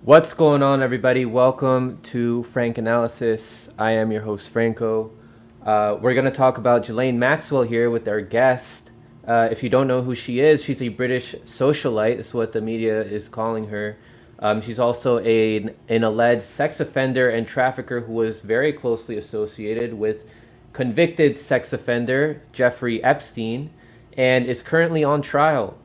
What's going on, everybody? Welcome to Frank Analysis. I am your host, Franco. We're going to talk about Ghislaine Maxwell here with our guest. If you don't know who she is, she's a British socialite, is what the media is calling her. She's also an alleged sex offender and trafficker who was very closely associated with convicted sex offender Jeffrey Epstein and is currently on trial.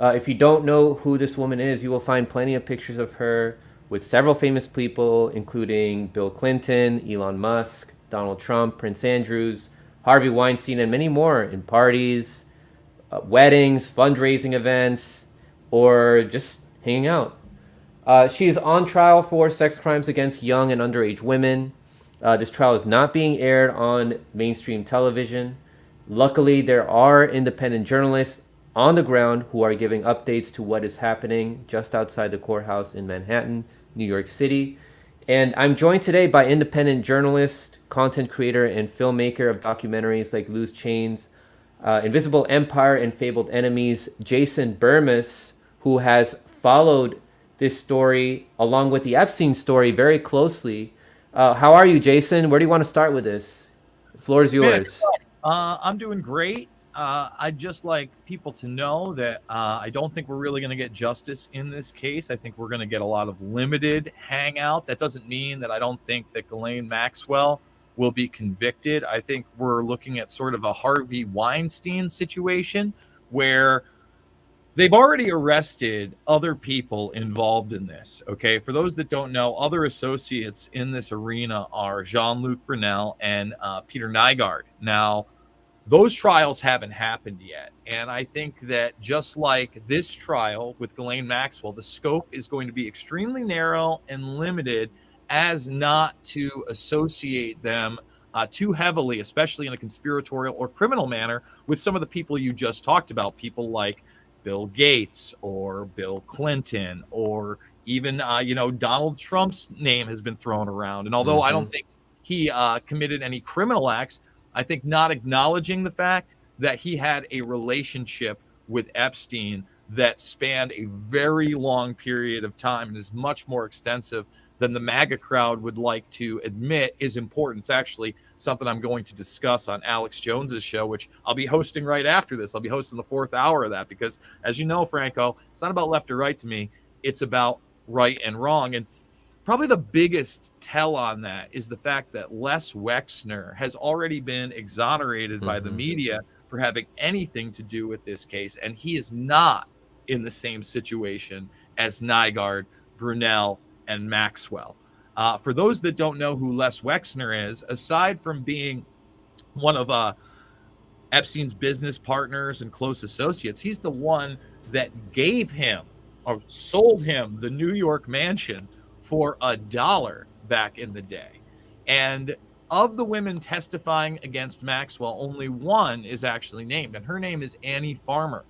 If you don't know who this woman is, you will find plenty of pictures of her with several famous people, including Bill Clinton, Elon Musk, Donald Trump, Prince Andrews, Harvey Weinstein, and many more in parties, weddings, fundraising events, or just hanging out. She is on trial for sex crimes against young and underage women. This trial is not being aired on mainstream television. Luckily, there are independent journalists on the ground who are giving updates to what is happening just outside the courthouse in Manhattan, New York City. And I'm joined today by independent journalist, content creator, and filmmaker of documentaries like Loose Chains, Invisible Empire, and Fabled Enemies, Jason Bermas, who has followed this story along with the Epstein story very closely. How are you, Jason? Where do you want to start with this? The floor is Man, yours. I'm doing great. I'd just like people to know that I don't think we're really going to get justice in this case. I think we're going to get a lot of limited hangout. That doesn't mean that I don't think that Ghislaine Maxwell will be convicted. I think we're looking at sort of a Harvey Weinstein situation where they've already arrested other people involved in this. Okay. For those that don't know, other associates in this arena are Jean-Luc Brunel and Peter Nygaard. Now, those trials haven't happened yet. And I think that just like this trial with Ghislaine Maxwell, the scope is going to be extremely narrow and limited as not to associate them too heavily, especially in a conspiratorial or criminal manner, with some of the people you just talked about, people like Bill Gates or Bill Clinton or even, Donald Trump's name has been thrown around. And although I Mm-hmm. don't think he committed any criminal acts, I think not acknowledging the fact that he had a relationship with Epstein that spanned a very long period of time and is much more extensive than the MAGA crowd would like to admit is important. It's actually something I'm going to discuss on Alex Jones's show, which I'll be hosting right after this. I'll be hosting the fourth hour of that because, as you know, Franco, it's not about left or right to me. It's about right and wrong. And probably the biggest tell on that is the fact that Les Wexner has already been exonerated by the Mm-hmm. media for having anything to do with this case, and he is not in the same situation as Nygaard, Brunel, and Maxwell. For those that don't know who Les Wexner is, aside from being one of Epstein's business partners and close associates, he's the one that gave him or sold him the New York mansion for $1 back in the day. And of the women testifying against Maxwell, only one is actually named, and her name is Annie Farmer.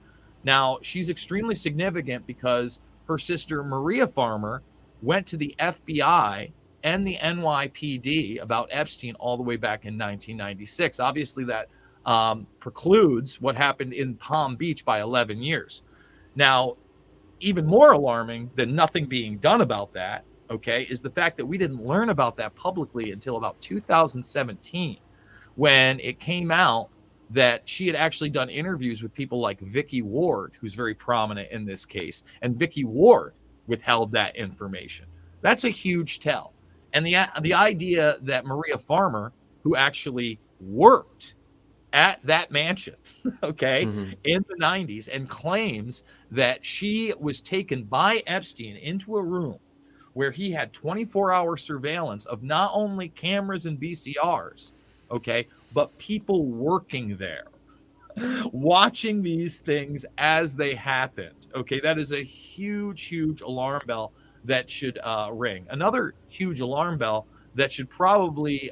Now, she's extremely significant because her sister Maria Farmer went to the FBI and the NYPD about Epstein all the way back in 1996. Obviously, that precludes what happened in Palm Beach by 11 years. Now, even more alarming than nothing being done about that, okay, is the fact that we didn't learn about that publicly until about 2017 when it came out that she had actually done interviews with people like Vicky Ward, who's very prominent in this case, and Vicky Ward withheld that information. That's a huge tell. And the idea that Maria Farmer, who actually worked at that mansion, okay, Mm-hmm. in the 90s, and claims that she was taken by Epstein into a room where he had 24-hour surveillance of not only cameras and VCRs, okay, but people working there, watching these things as they happened. Okay, that is a huge, huge alarm bell that should ring. Another huge alarm bell that should probably,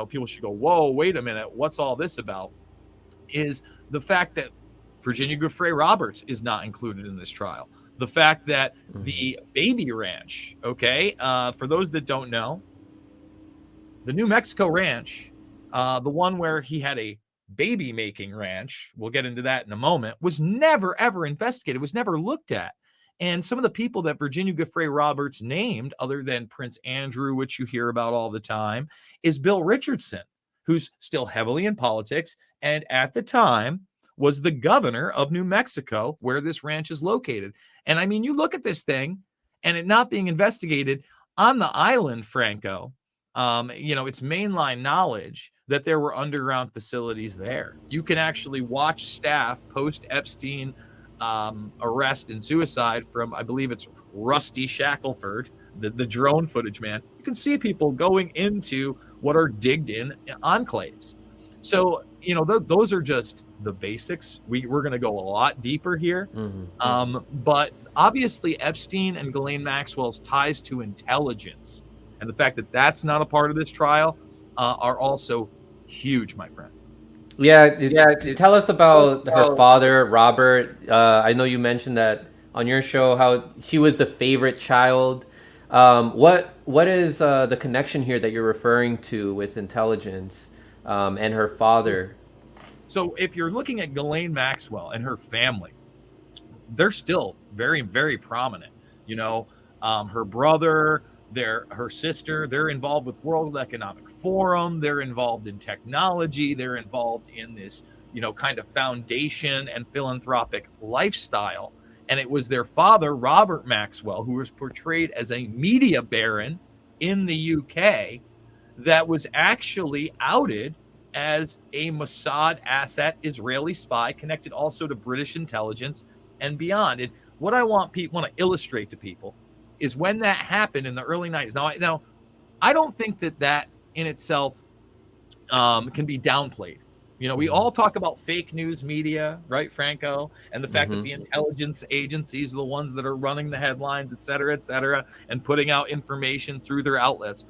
people should go, whoa, wait a minute, what's all this about? Is the fact that Virginia Giuffre Roberts is not included in this trial. The fact that Mm-hmm. the baby ranch, okay, for those that don't know, the New Mexico ranch, the one where he had a baby making ranch, we'll get into that in a moment, was never, ever investigated, was never looked at. And some of the people that Virginia Giuffre Roberts named, other than Prince Andrew, which you hear about all the time, is Bill Richardson, who's still heavily in politics and at the time was the governor of New Mexico, where this ranch is located. And I mean, you look at this thing and it not being investigated on the island, Franco. It's mainline knowledge that there were underground facilities there. You can actually watch staff post Epstein arrest and suicide from, I believe it's Rusty Shackelford, the drone footage man. You can see people going into what are digged in enclaves. So, those are just the basics. We're going to go a lot deeper here. But obviously Epstein and Ghislaine Maxwell's ties to intelligence and the fact that that's not a part of this trial are also huge, my friend. Yeah. Tell us about her father, Robert. I know you mentioned that on your show, how he was the favorite child. What is the connection here that you're referring to with intelligence and her father? So if you're looking at Ghislaine Maxwell and her family, they're still very, very prominent. Her brother, her sister, they're involved with World Economic Forum. They're involved in technology. They're involved in this, kind of foundation and philanthropic lifestyle. And it was their father, Robert Maxwell, who was portrayed as a media baron in the UK that was actually outed as a Mossad asset, Israeli spy, connected also to British intelligence and beyond. And what I want to illustrate to people is when that happened in the early 90s. Now, I don't think that in itself can be downplayed. We all talk about fake news media, right, Franco? And the fact that the intelligence agencies are the ones that are running the headlines, et cetera, and putting out information through their outlets.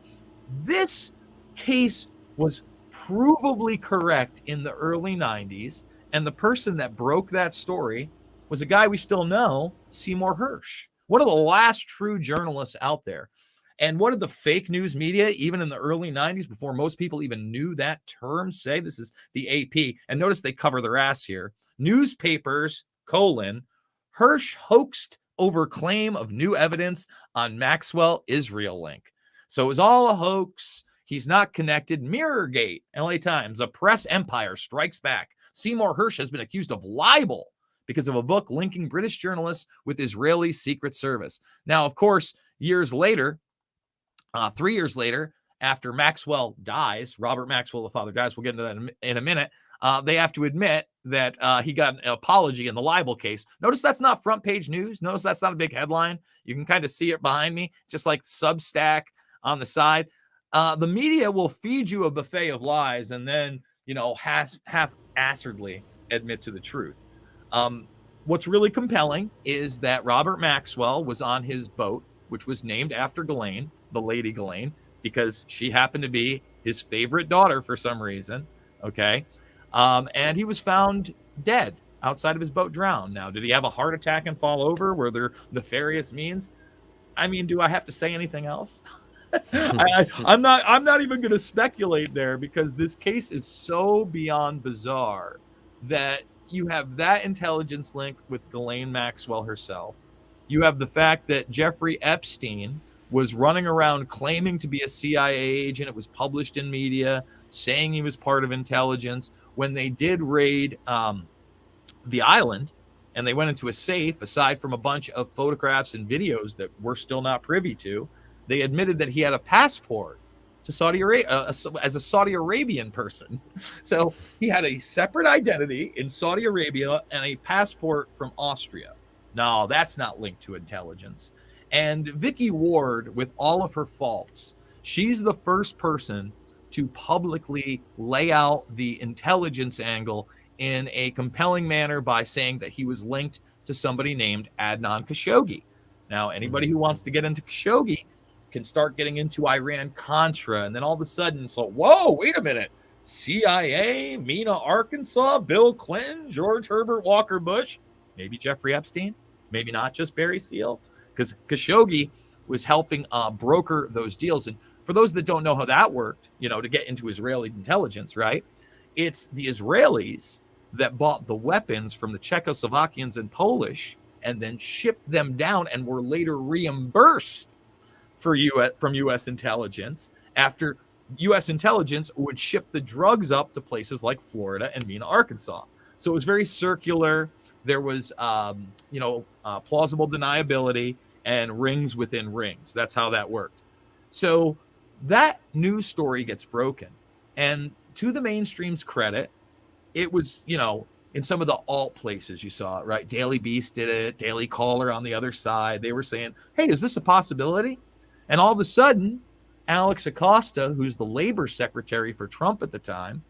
This case was provably correct in the early 90s. And the person that broke that story was a guy we still know, Seymour Hersh, one of the last true journalists out there. And what did the fake news media, even in the early 90s, before most people even knew that term, say? This is the AP. And notice they cover their ass here. Newspapers, Hersh hoaxed over claim of new evidence on Maxwell Israel link. So it was all a hoax. He's not connected. Mirrorgate, LA Times, a press empire strikes back. Seymour Hersh has been accused of libel because of a book linking British journalists with Israeli Secret Service. Now, of course, years later, 3 years later, after Maxwell dies, Robert Maxwell, the father, dies, we'll get into that in a minute, they have to admit that he got an apology in the libel case. Notice that's not front page news. Notice that's not a big headline. You can kind of see it behind me, just like Substack on the side. The media will feed you a buffet of lies and then, half-assedly admit to the truth. What's really compelling is that Robert Maxwell was on his boat, which was named after Ghislaine, the Lady Ghislaine, because she happened to be his favorite daughter for some reason. Okay. And he was found dead outside of his boat, drowned. Now, did he have a heart attack and fall over? Were there nefarious means? I mean, do I have to say anything else? I'm not even going to speculate there, because this case is so beyond bizarre that you have that intelligence link with Ghislaine Maxwell herself. You have the fact that Jeffrey Epstein was running around claiming to be a CIA agent. It was published in media saying he was part of intelligence. When they did raid the island and they went into a safe, aside from a bunch of photographs and videos that we're still not privy to, they admitted that he had a passport to Saudi Arabia as a Saudi Arabian person. So he had a separate identity in Saudi Arabia and a passport from Austria. No, that's not linked to intelligence. And Vicky Ward, with all of her faults, she's the first person to publicly lay out the intelligence angle in a compelling manner by saying that he was linked to somebody named Adnan Khashoggi. Now, anybody who wants to get into Khashoggi can start getting into Iran-Contra, and then all of a sudden, so, whoa, wait a minute. CIA, Mena, Arkansas, Bill Clinton, George Herbert Walker Bush, maybe Jeffrey Epstein, maybe not just Barry Seal, because Khashoggi was helping broker those deals. And for those that don't know how that worked, to get into Israeli intelligence, right? It's the Israelis that bought the weapons from the Czechoslovakians and Polish and then shipped them down and were later reimbursed from U.S. intelligence after U.S. intelligence would ship the drugs up to places like Florida and Mena, Arkansas. So it was very circular. There was, plausible deniability and rings within rings. That's how that worked. So that news story gets broken. And to the mainstream's credit, it was, in some of the alt places you saw it, right? Daily Beast did it, Daily Caller on the other side. They were saying, hey, is this a possibility? And all of a sudden, Alex Acosta, who's the labor secretary for Trump at the time,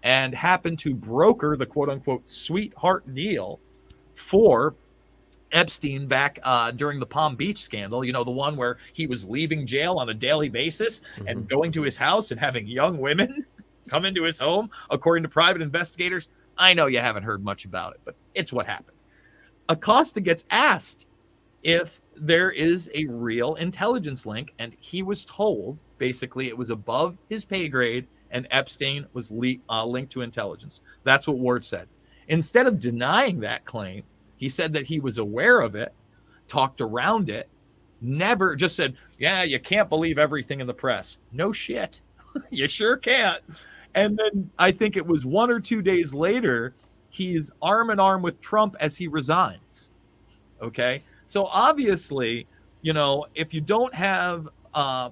and happened to broker the quote unquote sweetheart deal for Epstein back during the Palm Beach scandal, the one where he was leaving jail on a daily basis and going to his house and having young women come into his home, according to private investigators. I know you haven't heard much about it, but it's what happened. Acosta gets asked if there is a real intelligence link, and he was told basically it was above his pay grade and Epstein was linked to intelligence. That's what Ward said. Instead of denying that claim, he said that he was aware of it, talked around it, never just said, yeah, you can't believe everything in the press. No shit. You sure can't. And then I think it was 1 or 2 days later, he's arm in arm with Trump as he resigns. Okay. So obviously, if you don't have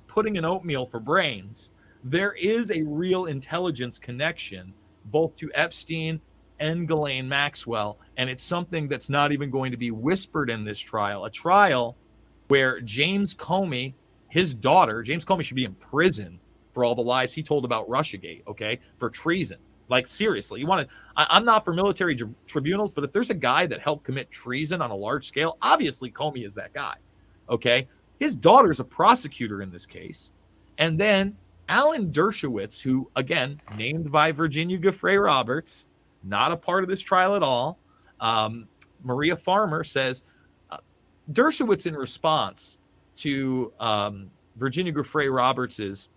pudding and oatmeal for brains, there is a real intelligence connection both to Epstein and Ghislaine Maxwell. And it's something that's not even going to be whispered in this trial, a trial where James Comey, his daughter, James Comey should be in prison for all the lies he told about Russiagate, okay, for treason. Like, seriously, I'm not for military tribunals, but if there's a guy that helped commit treason on a large scale, obviously Comey is that guy, okay? His daughter's a prosecutor in this case. And then Alan Dershowitz, who, again, named by Virginia Giuffre Roberts, not a part of this trial at all. Maria Farmer says, Dershowitz, in response to Virginia Giuffre Roberts's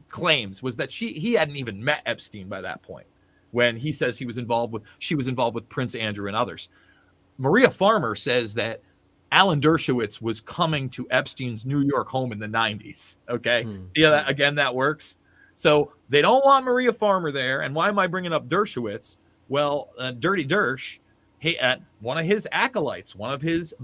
claims, was that he hadn't even met Epstein by that point when he says she was involved with Prince Andrew and others. Maria Farmer says that Alan Dershowitz was coming to Epstein's New York home in the 90s. Okay. See how that, again, that works. So they don't want Maria Farmer there. And why am I bringing up Dershowitz? Well, Dirty Dersh, one of his acolytes, one of his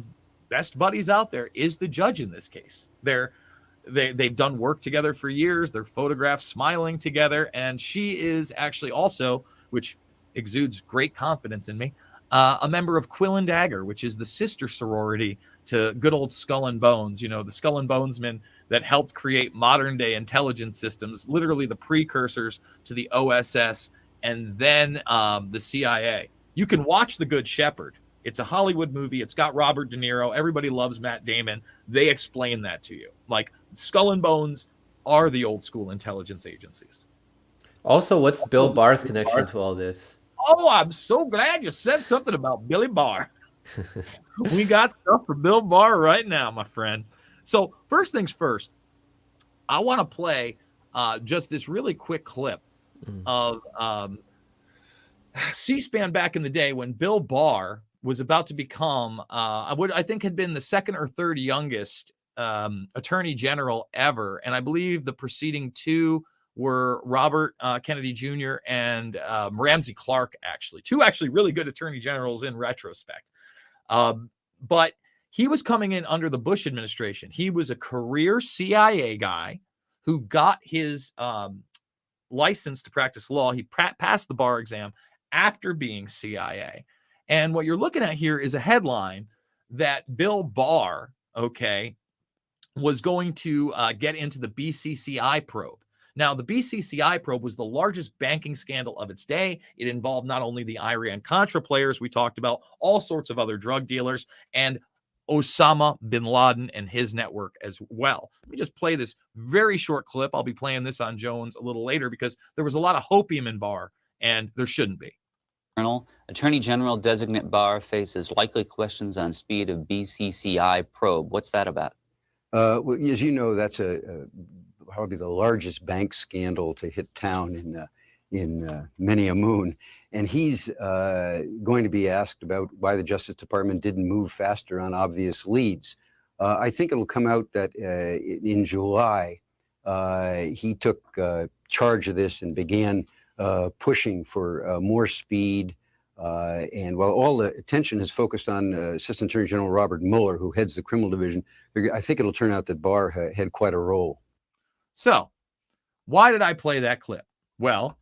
best buddies out there is the judge in this case. They've done work together for years. They're photographed smiling together. And she is actually also, which exudes great confidence in me, a member of Quill and Dagger, which is the sister sorority to good old Skull and Bones, the Skull and Bonesmen that helped create modern day intelligence systems, literally the precursors to the OSS and then the CIA. You can watch The Good Shepherd. It's a Hollywood movie. It's got Robert De Niro. Everybody loves Matt Damon. They explain that to you. Like, Skull and Bones are the old school intelligence agencies. Also, what's Bill Barr's connection to all this? Oh, I'm so glad you said something about Billy Barr. We got stuff for Bill Barr right now, my friend. So first things first, I want to play just this really quick clip of C-SPAN back in the day when Bill Barr was about to become, I think had been the second or third youngest attorney general ever. And I believe the preceding two were Robert Kennedy Jr. and Ramsey Clark, actually. Two actually really good attorney generals in retrospect. But he was coming in under the Bush administration. He was a career CIA guy who got his license to practice law. He passed the bar exam after being CIA. And what you're looking at here is a headline that Bill Barr, was going to get into the BCCI probe. Now, the BCCI probe was the largest banking scandal of its day. It involved not only the Iran-Contra players we talked about, all sorts of other drug dealers, and Osama bin Laden and his network as well. Let me just play this very short clip. I'll be playing this on Jones a little later because there was a lot of hopium in Barr, and there shouldn't be. Attorney General Designate Barr faces likely questions on speed of BCCI probe. What's that about? Well, as you know, that's probably the largest bank scandal to hit town in many a moon. and he's going to be asked about why the Justice Department didn't move faster on obvious leads. I think it'll come out that in July, he took charge of this and began pushing for more speed. And while all the attention is focused on Assistant Attorney General Robert Mueller, who heads the criminal division, I think it'll turn out that Barr had quite a role. So why did I play that clip? Well,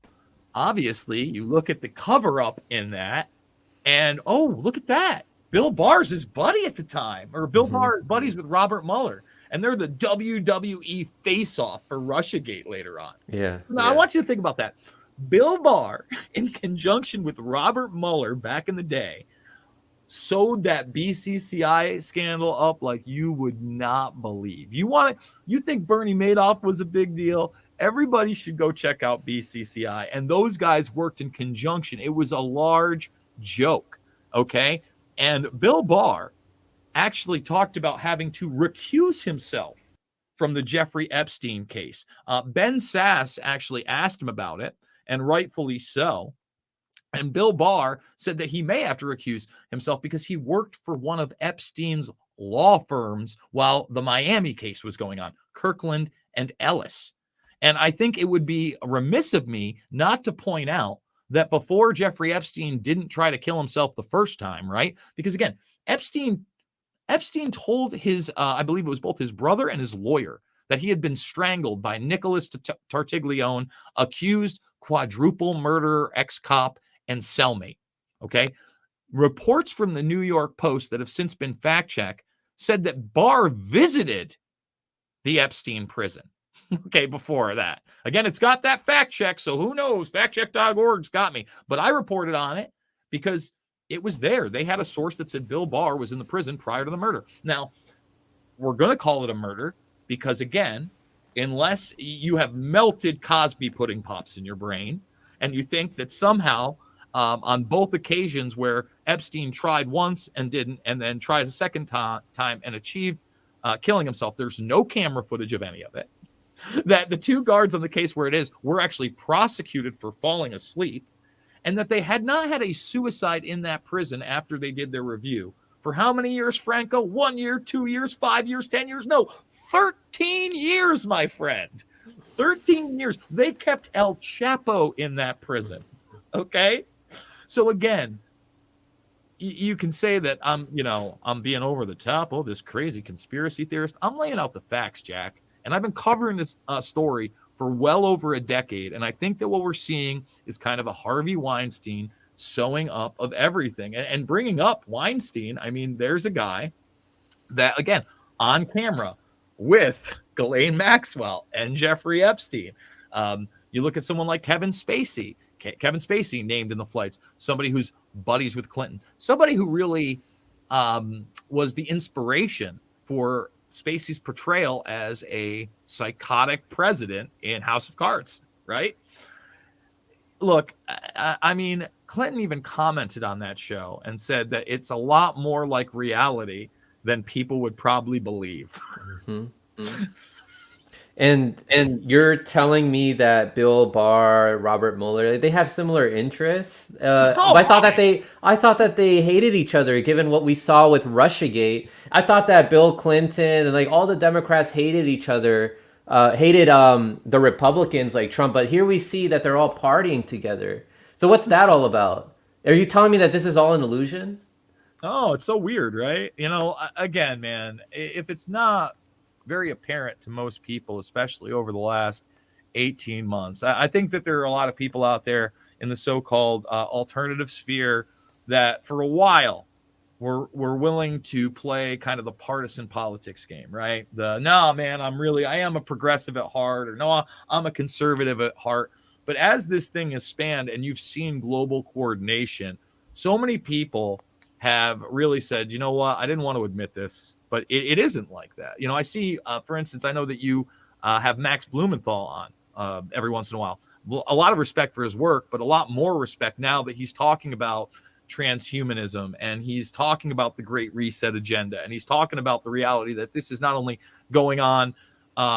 obviously, you look at the cover up in that, and oh, look at that. Bill Barr's his buddy at the time, or Bill Barr's buddies with Robert Mueller, and they're the WWE face-off for Russiagate later on. Yeah. Now, I want you to think about that. Bill Barr, in conjunction with Robert Mueller back in the day, sewed that BCCI scandal up like you would not believe. You think Bernie Madoff was a big deal? Everybody should go check out BCCI. And those guys worked in conjunction. It was a large joke, okay? And Bill Barr actually talked about having to recuse himself from the Jeffrey Epstein case. Ben Sass actually asked him about it, and rightfully so. And Bill Barr said that he may have to recuse himself because he worked for one of Epstein's law firms while the Miami case was going on, Kirkland and Ellis. And I think it would be remiss of me not to point out that before Jeffrey Epstein didn't try to kill himself the first time, right? Because again, Epstein told his, I believe it was both his brother and his lawyer, that he had been strangled by Nicholas Tartaglione, accused quadruple murderer, ex-cop, and cellmate, okay? Reports from the New York Post that have since been fact-checked said that Barr visited the Epstein prison, okay, before that. Again, it's got that fact-check, so who knows? Factcheck.org's got me. But I reported on it because it was there. They had a source that said Bill Barr was in the prison prior to the murder. Now, we're going to call it a murder because, again, unless you have melted Cosby pudding pops in your brain and you think that somehow on both occasions where Epstein tried once and didn't, and then tries a second time and achieved killing himself, there's no camera footage of any of it. That the two guards on the case where it is were actually prosecuted for falling asleep, and that they had not had a suicide in that prison after they did their review. For how many years, Franco? 1 year, 2 years, 5 years, 10 years? No, 13 years, my friend. 13 years. They kept El Chapo in that prison. Okay? So again, you can say that I'm being over the top. Oh, this crazy conspiracy theorist. I'm laying out the facts, Jack. And I've been covering this story for well over a decade. And I think that what we're seeing is kind of a Harvey Weinstein sewing up of everything. And bringing up Weinstein, I mean, there's a guy that, again, on camera with Ghislaine Maxwell and Jeffrey Epstein. You look at someone like Kevin Spacey. Kevin Spacey named in the flights, somebody who's buddies with Clinton, somebody who really was the inspiration for Spacey's portrayal as a psychotic president in House of Cards, right? Look, I mean, Clinton even commented on that show and said that it's a lot more like reality than people would probably believe. Mm-hmm. Mm-hmm. And you're telling me that Bill Barr, Robert Mueller, they have similar interests? I thought that they hated each other, given what we saw with Russiagate. I thought that Bill Clinton and like all the Democrats hated each other, hated the Republicans like Trump. But here we see that they're all partying together. So what's that all about? Are you telling me that this is all an illusion? Oh, it's so weird, right? You know, again, man, if it's not very apparent to most people, especially over the last 18 months. I think that there are a lot of people out there in the so-called alternative sphere that for a while were willing to play kind of the partisan politics game, right? No, man, I am a progressive at heart, or no, I'm a conservative at heart. But as this thing has spanned and you've seen global coordination, so many people have really said, you know what, I didn't want to admit this, but it isn't like that. You know, I see, for instance, I know that you have Max Blumenthal on every once in a while. A lot of respect for his work, but a lot more respect now that he's talking about transhumanism and he's talking about the Great Reset agenda and he's talking about the reality that this is not only going on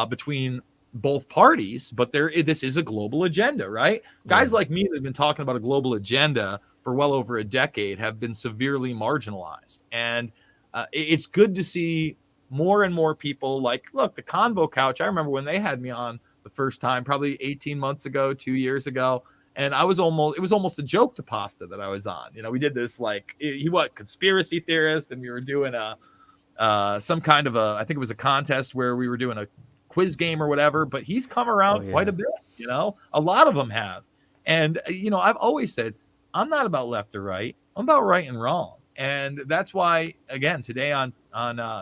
between both parties, but this is a global agenda, right? Guys like me that have been talking about a global agenda for well over a decade have been severely marginalized. And it's good to see more and more people like, look, the Convo Couch. I remember when they had me on the first time, probably 18 months ago, 2 years ago. And it was almost a joke to Pasta that I was on. You know, we did this like, he was conspiracy theorist, and we were doing some kind of I think it was a contest where we were doing a quiz game or whatever, but he's come around quite a bit, you know, a lot of them have. And, you know, I've always said, I'm not about left or right. I'm about right and wrong. And that's why, again, today on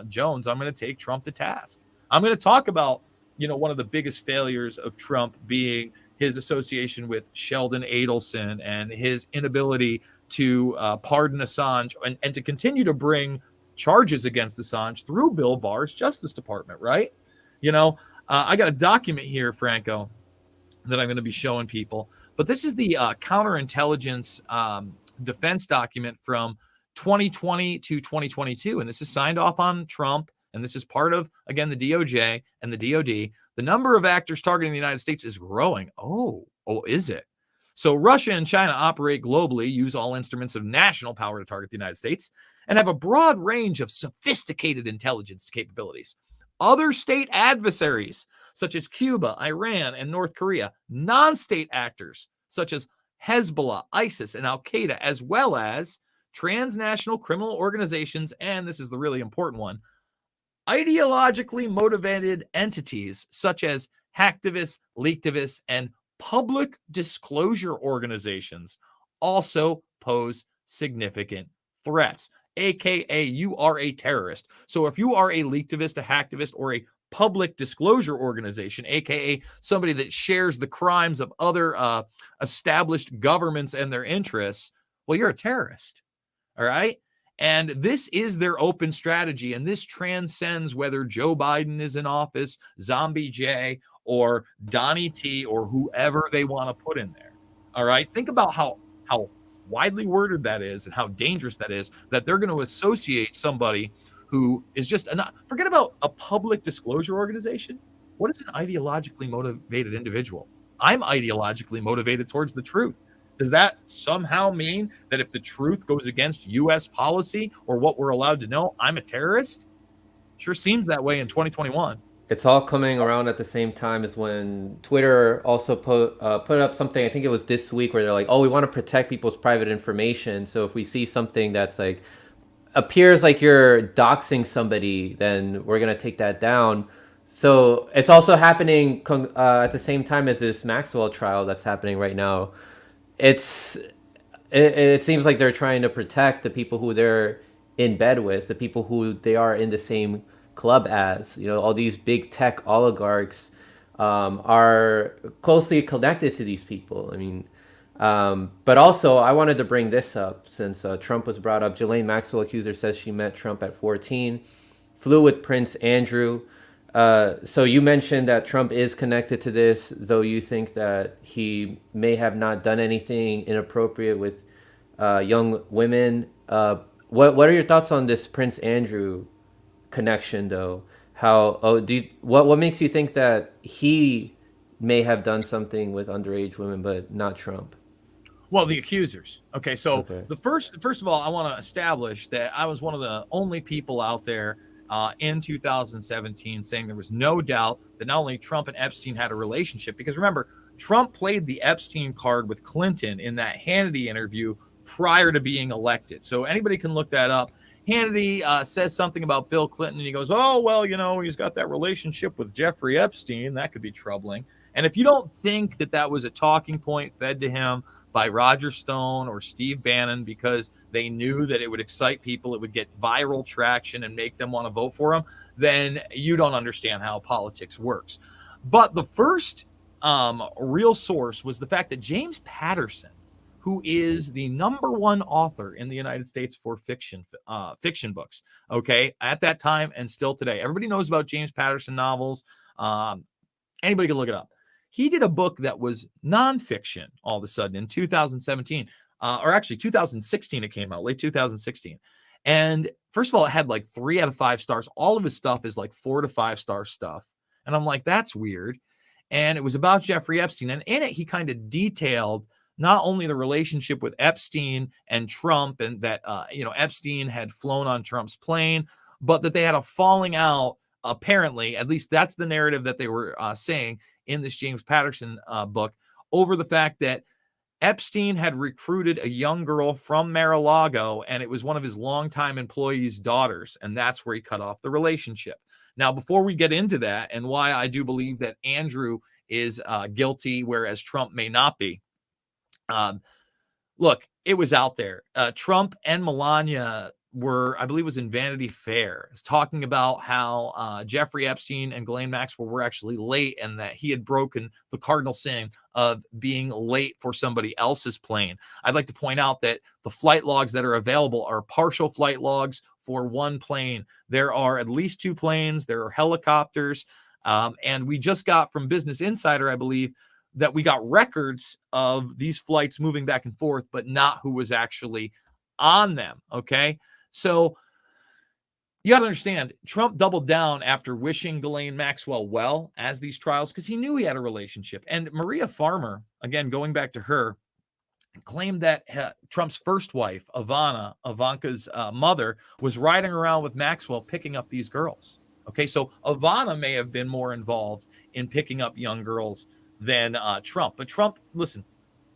Jones, I'm going to take Trump to task. I'm going to talk about, you know, one of the biggest failures of Trump being his association with Sheldon Adelson and his inability to pardon Assange and to continue to bring charges against Assange through Bill Barr's Justice Department, right? You know, I got a document here, Franco, that I'm going to be showing people. But this is the counterintelligence defense document from 2020 to 2022. And this is signed off on Trump. And this is part of, again, the DOJ and the DOD. The number of actors targeting the United States is growing. Oh, is it? So Russia and China operate globally, use all instruments of national power to target the United States, and have a broad range of sophisticated intelligence capabilities. Other state adversaries, such as Cuba, Iran, and North Korea, non-state actors, such as Hezbollah, ISIS, and Al-Qaeda, as well as transnational criminal organizations, and this is the really important one, ideologically motivated entities, such as hacktivists, leaktivists, and public disclosure organizations, also pose significant threats. AKA, you are a terrorist. So if you are a leaktivist, a hacktivist, or a public disclosure organization, AKA somebody that shares the crimes of other established governments and their interests, well, you're a terrorist. All right. And this is their open strategy. And this transcends whether Joe Biden is in office, Zombie J, or Donnie T, or whoever they want to put in there. All right. Think about how widely worded that is and how dangerous that is, that they're going to associate somebody who is just forget about a public disclosure organization. What is an ideologically motivated individual? I'm ideologically motivated towards the truth. Does that somehow mean that if the truth goes against U.S. policy or what we're allowed to know, I'm a terrorist? Sure seems that way in 2021. It's all coming around at the same time as when Twitter also put up something, I think it was this week, where they're like, oh, we want to protect people's private information. So if we see something that's like, appears like you're doxing somebody, then we're going to take that down. So it's also happening at the same time as this Maxwell trial that's happening right now. It seems like they're trying to protect the people who they're in bed with, the people who they are in the same club as. You know, all these big tech oligarchs are closely connected to these people. I mean, but also I wanted to bring this up since Trump was brought up. Ghislaine Maxwell accuser says she met Trump at 14, flew with Prince Andrew. So you mentioned that Trump is connected to this, though you think that he may have not done anything inappropriate with young women. What are your thoughts on this Prince Andrew connection, though? What makes you think that he may have done something with underage women, but not Trump? Well, the accusers. Okay, so the first of all, I want to establish that I was one of the only people out there in 2017 saying there was no doubt that not only Trump and Epstein had a relationship, because remember, Trump played the Epstein card with Clinton in that Hannity interview prior to being elected. So anybody can look that up. Hannity says something about Bill Clinton, and he goes, oh, well, you know, he's got that relationship with Jeffrey Epstein. That could be troubling. And if you don't think that that was a talking point fed to him by Roger Stone or Steve Bannon because they knew that it would excite people, it would get viral traction and make them want to vote for him, then you don't understand how politics works. But the first real source was the fact that James Patterson, who is the #1 author in the United States for fiction books, okay, at that time and still today. Everybody knows about James Patterson novels. Anybody can look it up. He did a book that was nonfiction all of a sudden in 2017, or actually 2016 it came out, late 2016. And first of all, it had like 3 out of 5 stars. All of his stuff is like 4 to 5 star stuff. And I'm like, that's weird. and it was about Jeffrey Epstein. And in it, he kind of detailed not only the relationship with Epstein and Trump, and that Epstein had flown on Trump's plane, but that they had a falling out. Apparently, at least that's the narrative that they were saying in this James Patterson book, over the fact that Epstein had recruited a young girl from Mar-a-Lago, and it was one of his longtime employees' daughters, and that's where he cut off the relationship. Now, before we get into that and why I do believe that Andrew is guilty, whereas Trump may not be, look, it was out there. Trump and Melania were, I believe it was in Vanity Fair, talking about how Jeffrey Epstein and Ghislaine Maxwell were actually late, and that he had broken the cardinal sin of being late for somebody else's plane. I'd like to point out that the flight logs that are available are partial flight logs for one plane. There are at least 2 planes. There are helicopters. And we just got from Business Insider, I believe, that we got records of these flights moving back and forth, but not who was actually on them. Okay. So you got to understand, Trump doubled down after wishing Ghislaine Maxwell well as these trials, because he knew he had a relationship. And Maria Farmer, again, going back to her, claimed that Trump's first wife, Ivanka's mother, was riding around with Maxwell picking up these girls. Okay, so Ivana may have been more involved in picking up young girls than Trump. But Trump, listen,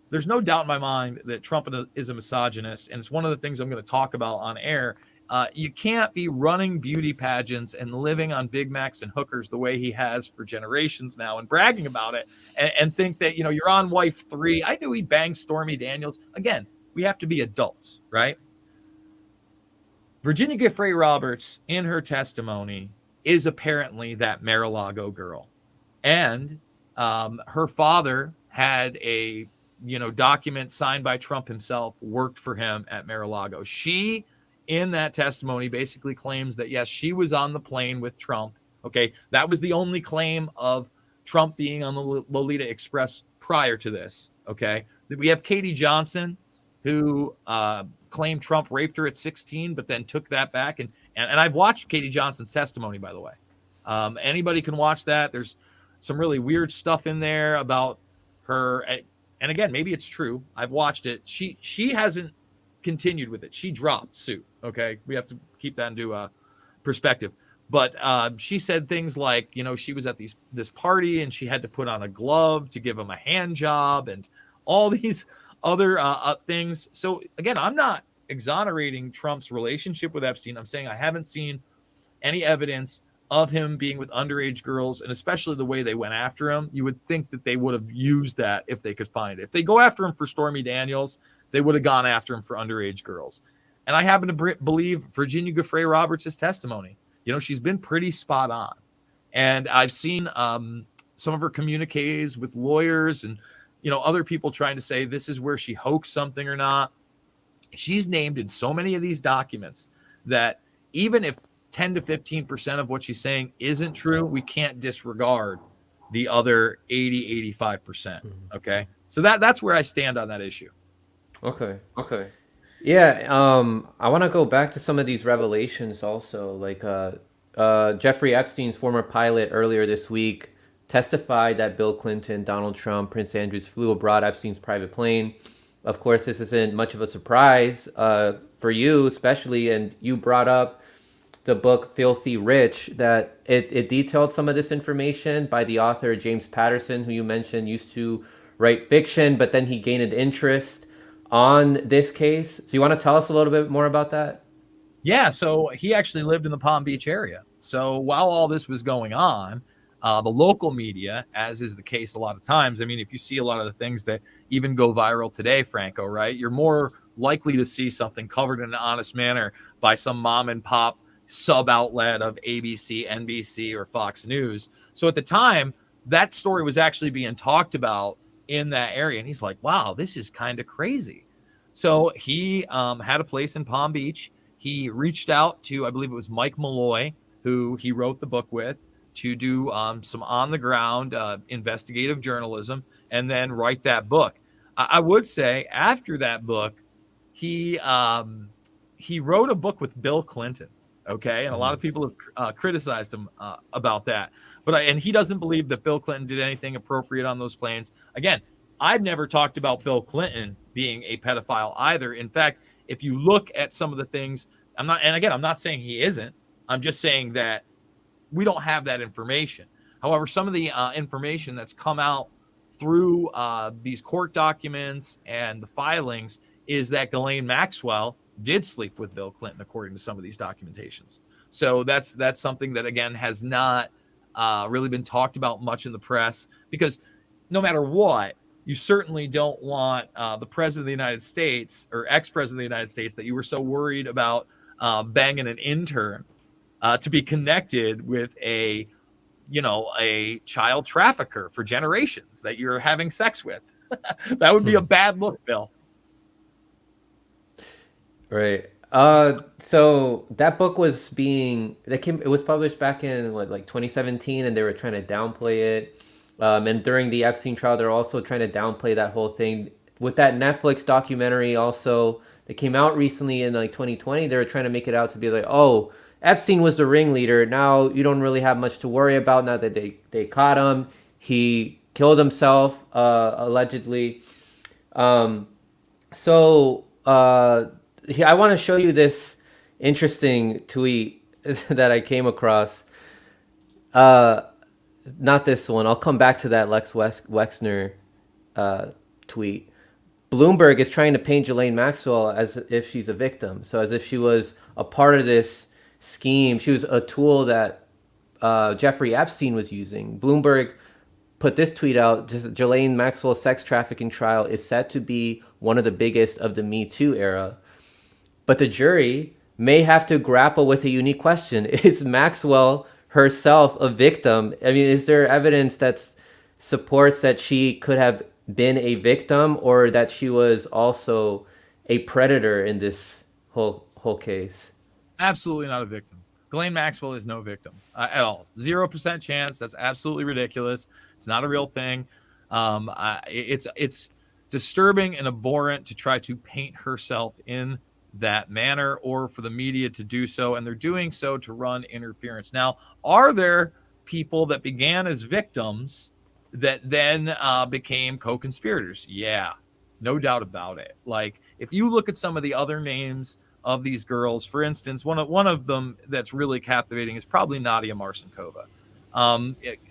there's no doubt in my mind that Trump is a misogynist, and it's one of the things I'm going to talk about on air. You can't be running beauty pageants and living on Big Macs and hookers the way he has for generations now, and bragging about it, and think that, you're on wife 3. I knew he banged Stormy Daniels. Again, we have to be adults, right? Virginia Giuffre Roberts, in her testimony, is apparently that Mar-a-Lago girl. And her father had a document signed by Trump himself, worked for him at Mar-a-Lago. She, in that testimony, basically claims that, yes, she was on the plane with Trump. Okay, that was the only claim of Trump being on the Lolita Express prior to this. Okay, we have Katie Johnson, who claimed Trump raped her at 16, but then took that back. And I've watched Katie Johnson's testimony, by the way. Anybody can watch that. There's some really weird stuff in there about her. And again, maybe it's true. I've watched it. She hasn't continued with it. She dropped suit. Okay, we have to keep that into perspective. But she said things like, she was at this party and she had to put on a glove to give him a hand job and all these other things. So again, I'm not exonerating Trump's relationship with Epstein. I'm saying I haven't seen any evidence of him being with underage girls, and especially the way they went after him. You would think that they would have used that if they could find it. If they go after him for Stormy Daniels, they would have gone after him for underage girls. And I happen to believe Virginia Giuffre Roberts' testimony. She's been pretty spot on. And I've seen some of her communiques with lawyers and, other people trying to say this is where she hoaxed something or not. She's named in so many of these documents that even if 10 to 15% of what she's saying isn't true, we can't disregard the other 80, 85%. Okay. So that's where I stand on that issue. Okay. Yeah. I want to go back to some of these revelations also. Like Jeffrey Epstein's former pilot earlier this week testified that Bill Clinton, Donald Trump, Prince Andrews flew aboard Epstein's private plane. Of course, this isn't much of a surprise for you, especially, and you brought up the book Filthy Rich, that it detailed some of this information by the author James Patterson, who you mentioned used to write fiction, but then he gained an interest on this case. So you want to tell us a little bit more about that? Yeah, so he actually lived in the Palm Beach area. So while all this was going on, the local media, as is the case a lot of times, I mean, if you see a lot of the things that even go viral today, Franco, right, you're more likely to see something covered in an honest manner by some mom and pop sub outlet of ABC, NBC, or Fox News. So at the time, that story was actually being talked about in that area. And he's like, wow, this is kind of crazy. So he had a place in Palm Beach. He reached out to, I believe it was Mike Malloy, who he wrote the book with, to do some on the ground investigative journalism and then write that book. I would say after that book, he wrote a book with Bill Clinton. Okay. And a lot of people have criticized him about that. and he doesn't believe that Bill Clinton did anything appropriate on those planes. Again, I've never talked about Bill Clinton being a pedophile either. In fact, if you look at some of the things, I'm not saying he isn't. I'm just saying that we don't have that information. However, some of the information that's come out through these court documents and the filings is that Ghislaine Maxwell did sleep with Bill Clinton, according to some of these documentations. So that's something that, again, has not really been talked about much in the press, because no matter what, you certainly don't want the president of the United States or ex-president of the United States that you were so worried about banging an intern to be connected with a child trafficker for generations that you're having sex with. That would be a bad look, Bill. Right. So that book was it was published back in like 2017, and they were trying to downplay it. And during the Epstein trial, they're also trying to downplay that whole thing. With that Netflix documentary also that came out recently in like 2020, they were trying to make it out to be like, oh, Epstein was the ringleader. Now you don't really have much to worry about now that they caught him. He killed himself, allegedly. I want to show you this interesting tweet that I came across. Not this one. I'll come back to that Lex Wexner tweet. Bloomberg is trying to paint Ghislaine Maxwell as if she's a victim. So as if she was a part of this scheme. She was a tool that Jeffrey Epstein was using. Bloomberg put this tweet out: Ghislaine Maxwell's sex trafficking trial is set to be one of the biggest of the Me Too era. But the jury may have to grapple with a unique question. Is Maxwell herself a victim? I mean, is there evidence that supports that she could have been a victim, or that she was also a predator in this whole case? Absolutely not a victim. Ghislaine Maxwell is no victim at all. 0% chance. That's absolutely ridiculous. It's not a real thing. It's disturbing and abhorrent to try to paint herself in that manner, or for the media to do so, and they're doing so to run interference. Now, are there people that began as victims that then became co-conspirators? Yeah, no doubt about it. Like, if you look at some of the other names of these girls, for instance, one of them that's really captivating is probably Nadia Marcinkova.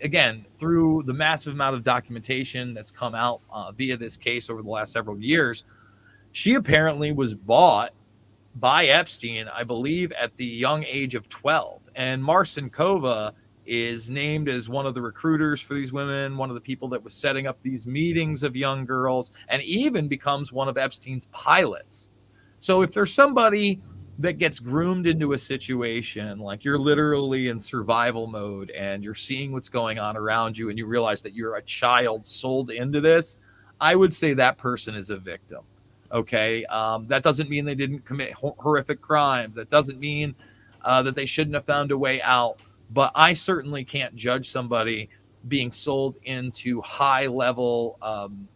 Again, through the massive amount of documentation that's come out via this case over the last several years, she apparently was bought by Epstein, I believe, at the young age of 12. And Marcinkova is named as one of the recruiters for these women, one of the people that was setting up these meetings of young girls, and even becomes one of Epstein's pilots. So if there's somebody that gets groomed into a situation, like you're literally in survival mode and you're seeing what's going on around you and you realize that you're a child sold into this, I would say that person is a victim. Okay. That doesn't mean they didn't commit horrific crimes. That doesn't mean that they shouldn't have found a way out. But I certainly can't judge somebody being sold into high level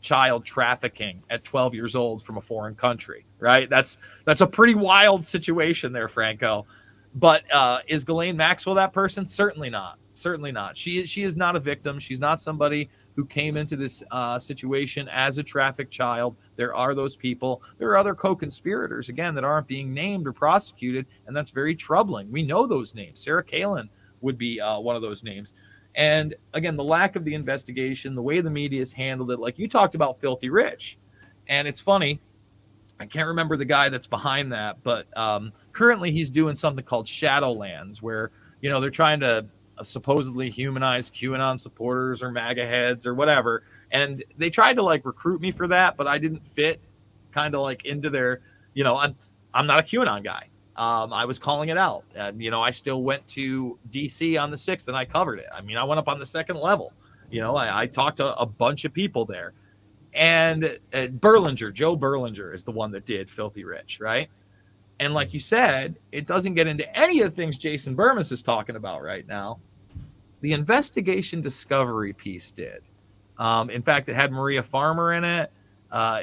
child trafficking at 12 years old from a foreign country, right? That's a pretty wild situation there, Franco. But is Ghislaine Maxwell that person? Certainly not. Certainly not. She is not a victim. She's not somebody who came into this situation as a trafficked child. There are those people. There are other co-conspirators, again, that aren't being named or prosecuted, and that's very troubling. We know those names. Sarah Palin would be one of those names. And again, the lack of the investigation, the way the media has handled it, like you talked about Filthy Rich. And it's funny, I can't remember the guy that's behind that, but currently he's doing something called Shadowlands, where, you know, they're trying to supposedly humanize QAnon supporters or MAGA heads or whatever. And they tried to like recruit me for that, but I didn't fit kind of like into their, you know, I'm not a QAnon guy. I was calling it out. You know, I still went to DC on the 6th and I covered it. I mean, I went up on the 2nd level. You know, I talked to a bunch of people there. And Joe Berlinger is the one that did Filthy Rich, right? And like you said, it doesn't get into any of the things Jason Bermas is talking about right now. The investigation discovery piece did. In fact, it had Maria Farmer in it.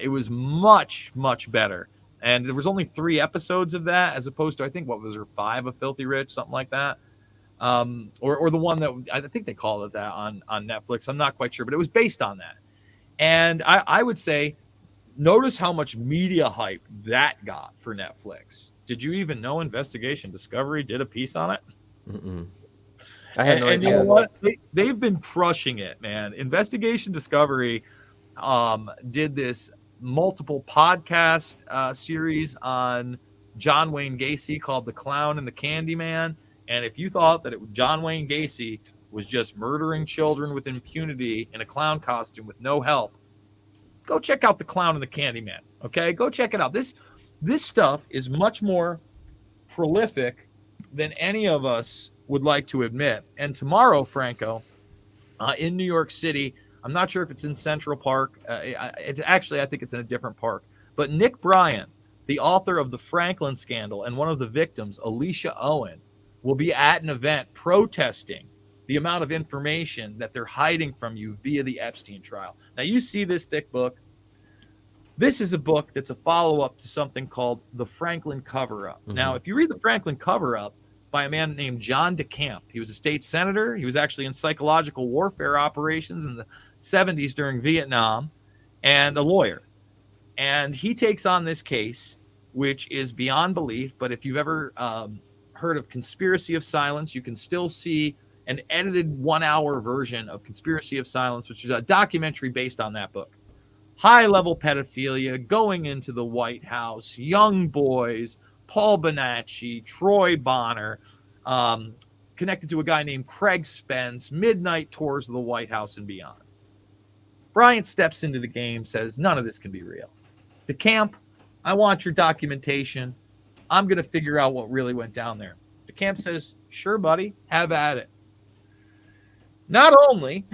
It was much, much better. And there was only 3 episodes of that, as opposed to, I think, what was there, 5 of Filthy Rich, something like that. or the one that I think they call it that on Netflix. I'm not quite sure, but it was based on that. And I would say, notice how much media hype that got for Netflix. Did you even know Investigation Discovery did a piece on it? Mm-mm. I had no And idea. you know what? They've been crushing it, man. Investigation Discovery did this multiple podcast series on John Wayne Gacy called The Clown and the Candyman. And if you thought that John Wayne Gacy was just murdering children with impunity in a clown costume with no help, go check out The Clown and the Candyman. Okay, go check it out. This stuff is much more prolific than any of us would like to admit. And tomorrow, Franco, in New York City, I'm not sure if it's in Central Park. It's actually, I think it's in a different park. But Nick Bryan, the author of the Franklin scandal and one of the victims, Alicia Owen, will be at an event protesting the amount of information that they're hiding from you via the Epstein trial. Now, you see this thick book. This is a book that's a follow-up to something called The Franklin Cover-Up. Mm-hmm. Now, if you read The Franklin Cover-Up by a man named John DeCamp, he was a state senator. He was actually in psychological warfare operations in the 70s during Vietnam, and a lawyer. And he takes on this case, which is beyond belief. But if you've ever heard of Conspiracy of Silence, you can still see an edited 1-hour version of Conspiracy of Silence, which is a documentary based on that book. High-level pedophilia going into the White House, young boys, Paul Bonacci, Troy Bonner, connected to a guy named Craig Spence, midnight tours of the White House and beyond. Bryant steps into the game, says, none of this can be real. DeCamp, I want your documentation. I'm going to figure out what really went down there. DeCamp says, sure, buddy, have at it. Not only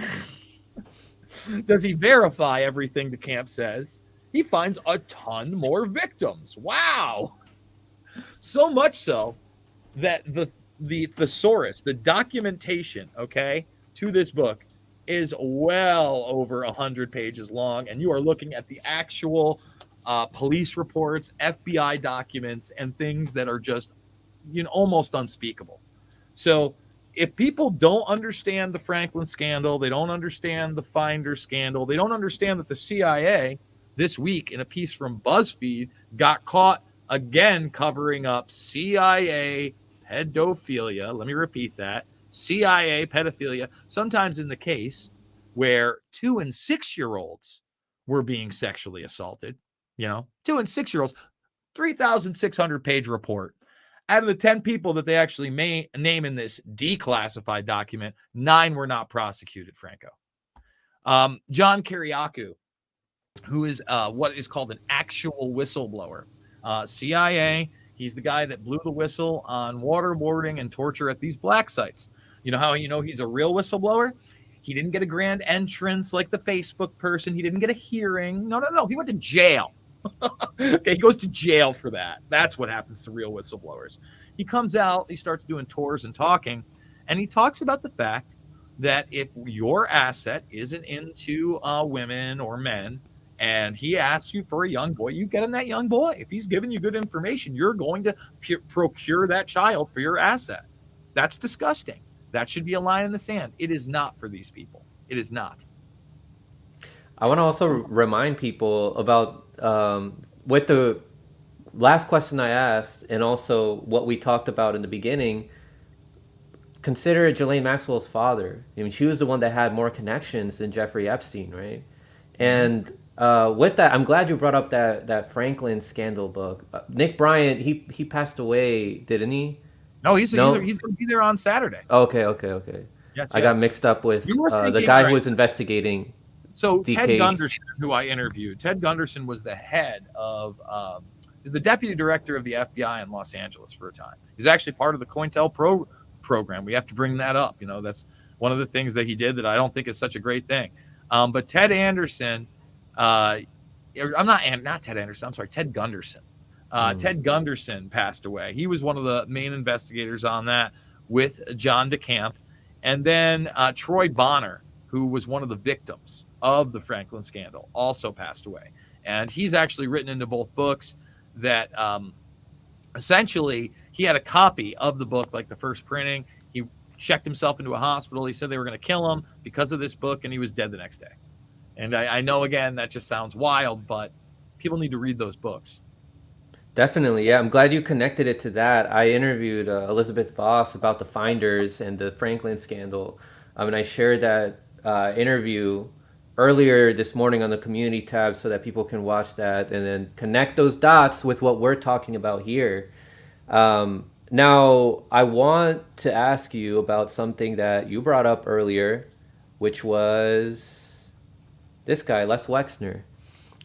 does he verify everything DeCamp says, he finds a ton more victims. Wow. So much so that the thesaurus, the documentation, okay, to this book is well over 100 pages long, and you are looking at the actual police reports, FBI documents, and things that are just, almost unspeakable. So if people don't understand the Franklin scandal, they don't understand the Finder scandal, they don't understand that the CIA this week in a piece from BuzzFeed got caught again covering up CIA pedophilia. Let me repeat that. CIA pedophilia, sometimes in the case where 2 and 6-year-olds were being sexually assaulted, 2 and 6-year-olds, 3,600 page report. Out of the 10 people that they actually name in this declassified document, 9 were not prosecuted, Franco. John Kiriakou, who is what is called an actual whistleblower. CIA, he's the guy that blew the whistle on waterboarding and torture at these black sites. You know how he's a real whistleblower? He didn't get a grand entrance like the Facebook person. He didn't get a hearing. No. He went to jail. Okay, he goes to jail for that. That's what happens to real whistleblowers. He comes out, he starts doing tours and talking, and he talks about the fact that if your asset isn't into women or men, and he asks you for a young boy, you get him that young boy. If he's giving you good information, you're going to procure that child for your asset. That's disgusting. That should be a line in the sand. It is not for these people. It is not. I want to also remind people about with the last question I asked, and also what we talked about in the beginning. Consider Ghislaine Maxwell's father. I mean, she was the one that had more connections than Jeffrey Epstein, right? And with that, I'm glad you brought up that Franklin scandal book. Nick Bryant, he passed away, didn't he? No, he's going to be there on Saturday. Okay. Yes, I got mixed up with the guy who was investigating. So Ted Gunderson, who I interviewed, Ted Gunderson was the head of, is the deputy director of the FBI in Los Angeles for a time. He's actually part of the COINTELPRO program. We have to bring that up. That's one of the things that he did that I don't think is such a great thing. But Ted Anderson, Ted Gunderson. Ted Gunderson passed away. He was one of the main investigators on that with John DeCamp. And then Troy Bonner, who was one of the victims of the Franklin scandal, also passed away. And he's actually written into both books that essentially he had a copy of the book, like the first printing. He checked himself into a hospital. He said they were going to kill him because of this book, and he was dead the next day. And I know, again, that just sounds wild, but people need to read those books. Definitely, yeah. I'm glad you connected it to that. I interviewed Elizabeth Voss about the Finders and the Franklin scandal, and I shared that interview earlier this morning on the community tab so that people can watch that and then connect those dots with what we're talking about here. Now, I want to ask you about something that you brought up earlier, which was this guy, Les Wexner.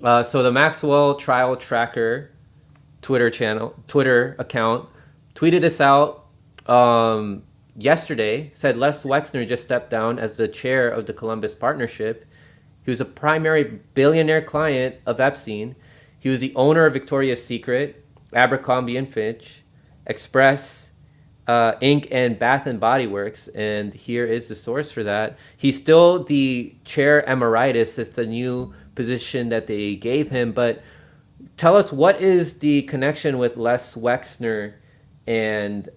So the Maxwell Trial Tracker Twitter account tweeted this out yesterday, said Les Wexner just stepped down as the chair of the Columbus Partnership. He was a primary billionaire client of Epstein. He was the owner of Victoria's Secret, Abercrombie and Fitch, Express, Inc., and Bath and Body Works. And here is the source for that. He's still the chair emeritus. It's the new position that they gave him. But tell us, what is the connection with Les Wexner and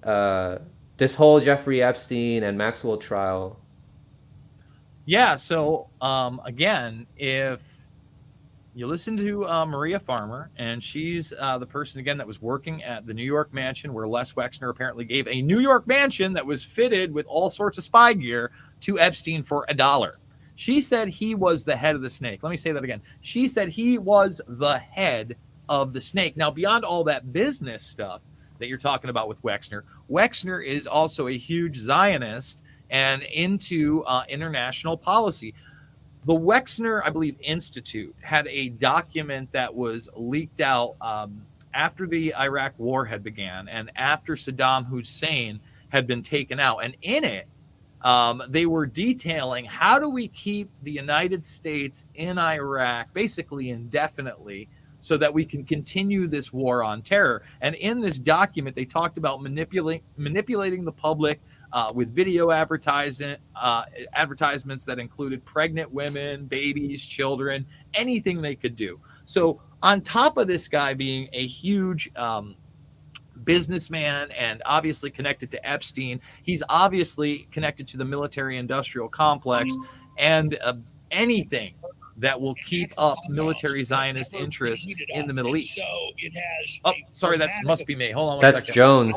this whole Jeffrey Epstein and Maxwell trial? Yeah, so again, if you listen to Maria Farmer, and she's the person, again, that was working at the New York mansion where Les Wexner apparently gave a New York mansion that was fitted with all sorts of spy gear to Epstein for $1. She said he was the head of the snake. Let me say that again. She said he was the head of the snake. Now, beyond all that business stuff that you're talking about with Wexner, Wexner is also a huge Zionist and into international policy. The Wexner, I believe, Institute had a document that was leaked out after the Iraq War had began and after Saddam Hussein had been taken out. And in it, they were detailing, how do we keep the United States in Iraq basically indefinitely so that we can continue this war on terror. And in this document, they talked about manipulating the public with video advertisements that included pregnant women, babies, children, anything they could do. So on top of this guy being a huge businessman and obviously connected to Epstein, he's obviously connected to the military-industrial complex and anything that will keep up military Zionist interests in the Middle East. Oh, sorry, that must be me. Hold on one second. That's Jones.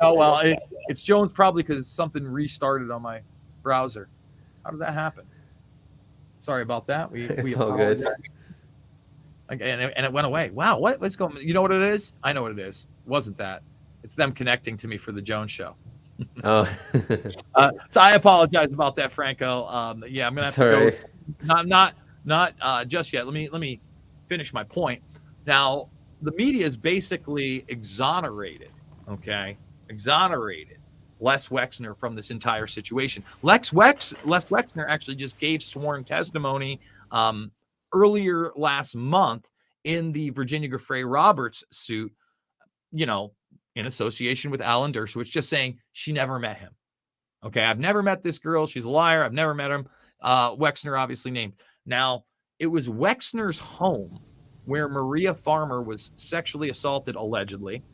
Oh, well, it's Jones probably because something restarted on my browser. How did that happen? Sorry about that. It's all good. And it went away. Wow, what's going on? You know what it is? I know what it is. It wasn't that. It's them connecting to me for the Jones show. Oh. So I apologize about that, Franco. Yeah, I'm gonna have to go. Right. Not just yet. Let me finish my point. Now, the media is basically exonerated Les Wexner from this entire situation. Les Wexner actually just gave sworn testimony earlier last month in the Virginia Giuffre Roberts suit, in association with Alan Dershowitz, just saying she never met him. Okay, I've never met this girl. She's a liar. I've never met him. Wexner obviously named. Now, it was Wexner's home where Maria Farmer was sexually assaulted, allegedly.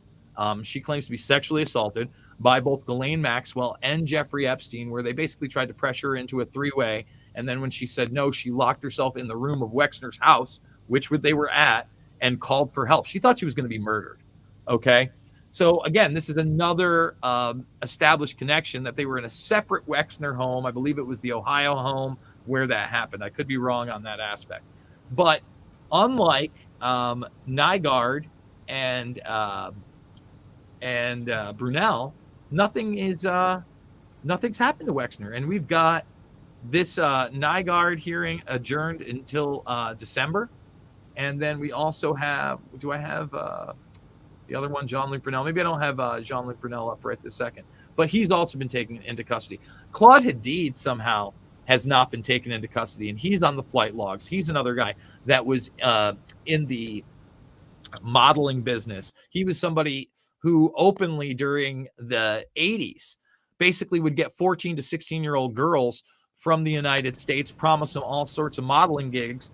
She claims to be sexually assaulted by both Ghislaine Maxwell and Jeffrey Epstein, where they basically tried to pressure her into a three-way. And then when she said no, she locked herself in the room of Wexner's house, which they were at, and called for help. She thought she was going to be murdered. Okay. So again, this is another established connection that they were in a separate Wexner home. I believe it was the Ohio home where that happened. I could be wrong on that aspect. But unlike Nygaard and Brunel, nothing's happened to Wexner. And we've got this Nygaard hearing adjourned until December. And then we also have, do I have the other one, Jean-Luc Brunel? Maybe I don't have Jean-Luc Brunel up right this second. But he's also been taken into custody. Claude Hadid somehow has not been taken into custody, and he's on the flight logs. He's another guy that was in the modeling business. He was somebody who openly during the 80s basically would get 14 to 16-year-old girls from the United States, promise them all sorts of modeling gigs,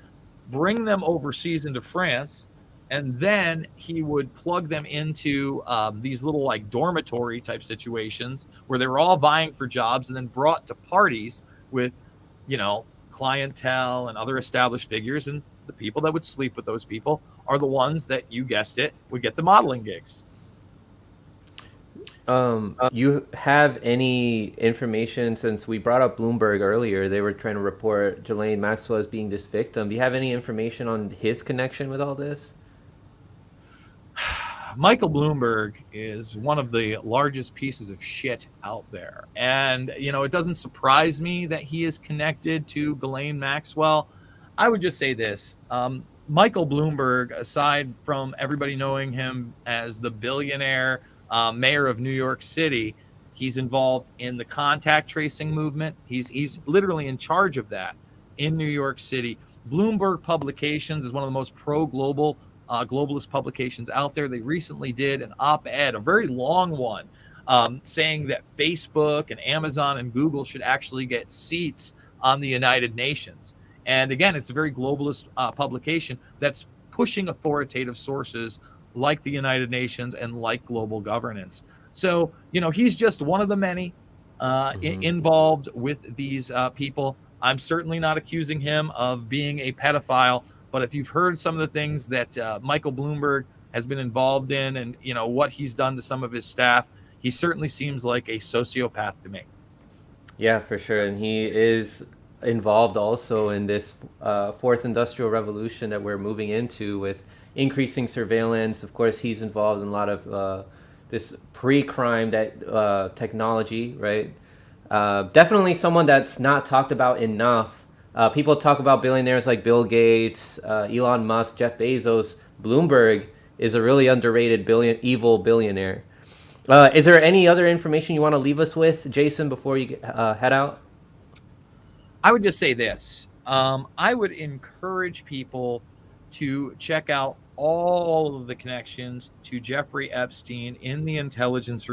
bring them overseas into France, and then he would plug them into these little like dormitory type situations where they were all vying for jobs, and then brought to parties with, you know, clientele and other established figures, and the people that would sleep with those people are the ones that, you guessed it, would get the modeling gigs. You have any information, since we brought up Bloomberg earlier, they were trying to report Ghislaine Maxwell as being this victim. Do you have any information on his connection with all this? Michael Bloomberg is one of the largest pieces of shit out there. And, you know, it doesn't surprise me that he is connected to Ghislaine Maxwell. I would just say this. Michael Bloomberg, aside from everybody knowing him as the billionaire mayor of New York City, he's involved in the contact tracing movement. He's literally in charge of that in New York City. Bloomberg Publications is one of the most pro-global globalist publications out there. They recently did an op-ed, a very long one, saying that Facebook and Amazon and Google should actually get seats on the United Nations. And again, it's a very globalist publication that's pushing authoritative sources like the United Nations and like global governance. So, you know, he's just one of the many involved with these people. I'm certainly not accusing him of being a pedophile, but if you've heard some of the things that Michael Bloomberg has been involved in, and, you know, what he's done to some of his staff, he certainly seems like a sociopath to me. Yeah, for sure. And he is involved also in this fourth industrial revolution that we're moving into, with increasing surveillance. Of course, he's involved in a lot of this pre-crime that technology, right? Definitely someone that's not talked about enough. People talk about billionaires like Bill Gates, Elon Musk, Jeff Bezos. Bloomberg is a really underrated evil billionaire. Is there any other information you want to leave us with, Jason, before you head out? I would just say this. I would encourage people to check out all of the connections to Jeffrey Epstein in the intelligence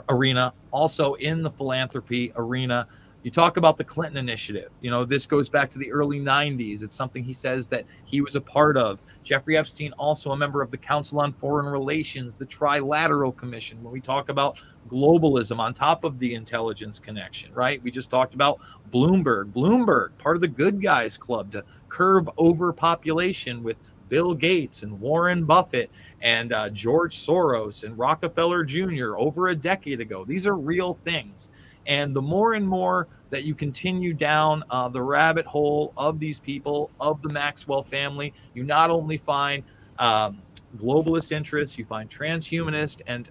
arena, also in the philanthropy arena. You talk about the Clinton Initiative. You know, this goes back to the early 90s. It's something he says that he was a part of. Jeffrey Epstein, also a member of the Council on Foreign Relations, the Trilateral Commission. When we talk about globalism on top of the intelligence connection, right? We just talked about Bloomberg. Bloomberg, part of the good guys club to curb overpopulation with Bill Gates and Warren Buffett and George Soros and Rockefeller Jr. over a decade ago. These are real things. And the more and more that you continue down the rabbit hole of these people, of the Maxwell family, you not only find globalist interests, you find transhumanist and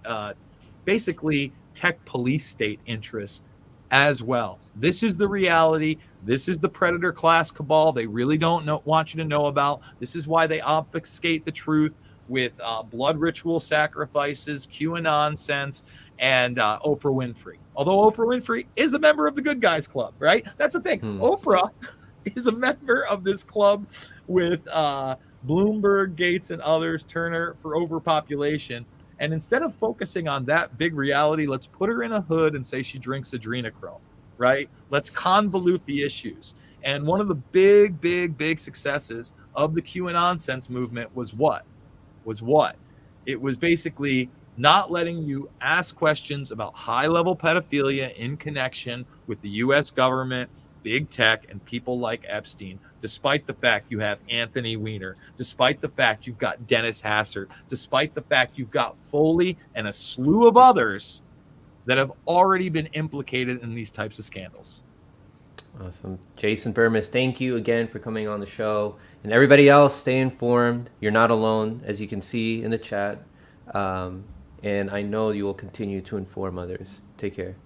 basically tech police state interests as well. This is the reality. This is the predator class cabal they really don't want you to know about. This is why they obfuscate the truth with blood ritual sacrifices, QAnon nonsense, and Oprah Winfrey. Although Oprah Winfrey is a member of the Good Guys Club, right? That's the thing. Oprah is a member of this club with Bloomberg, Gates, and others, Turner, for overpopulation. And instead of focusing on that big reality, let's put her in a hood and say she drinks adrenochrome, right? Let's convolute the issues. And one of the big successes of the QAnon nonsense movement was what? It was basically not letting you ask questions about high-level pedophilia in connection with the U.S. government, big tech, and people like Epstein, despite the fact you have Anthony Weiner, despite the fact you've got Dennis Hassert, despite the fact you've got Foley and a slew of others that have already been implicated in these types of scandals. Awesome. Jason Bermas, thank you again for coming on the show. And everybody else, stay informed. You're not alone, as you can see in the chat. And I know you will continue to inform others. Take care.